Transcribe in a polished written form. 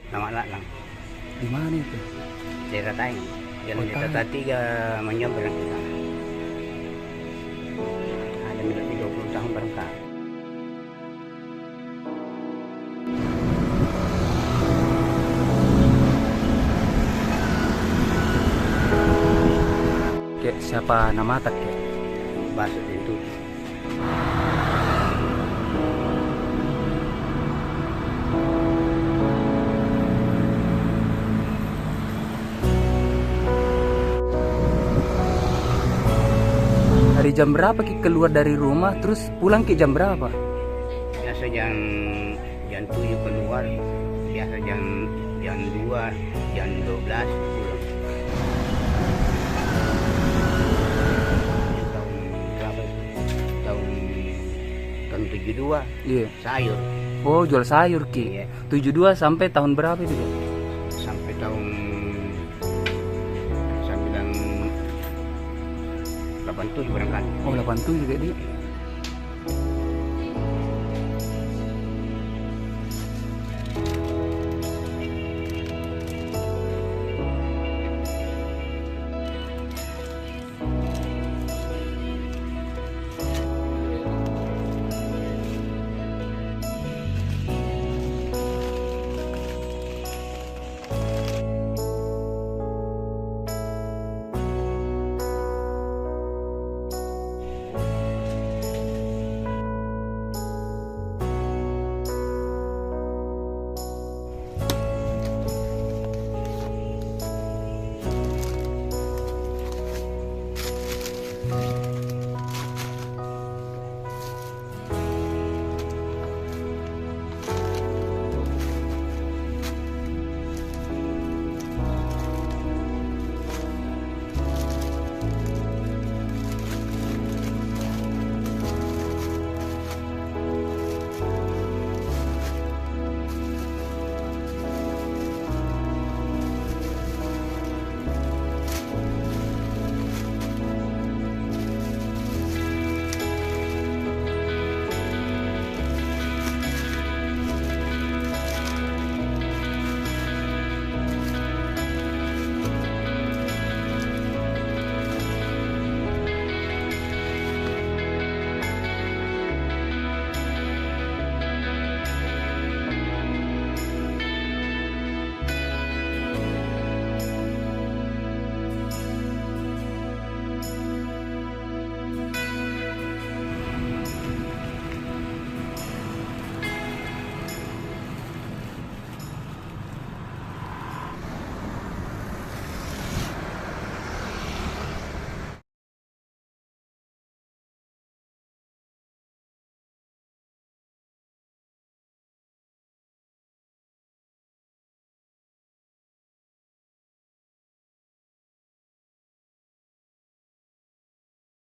nama Latlang, Di mana itu? daerah Taeng. Jalan Oh, Desa Taeng. 3 menyeberang ke sana. Ada lebih 20 tahun berangkat. Kayak siapa nama tak kayak? Bahasa itu. Hari jam berapa Ki keluar dari rumah terus pulang ke jam berapa? Biasa jam 7 keluar, biasa jam 2, jam 12 pulang. Tahun berapa itu? Tahun 72 Iya. sayur Oh, jual sayur Ki. Iya. 72 sampai tahun berapa itu? Ki? sampai tahun 87 berangkat. Oh, 87 kayak dia.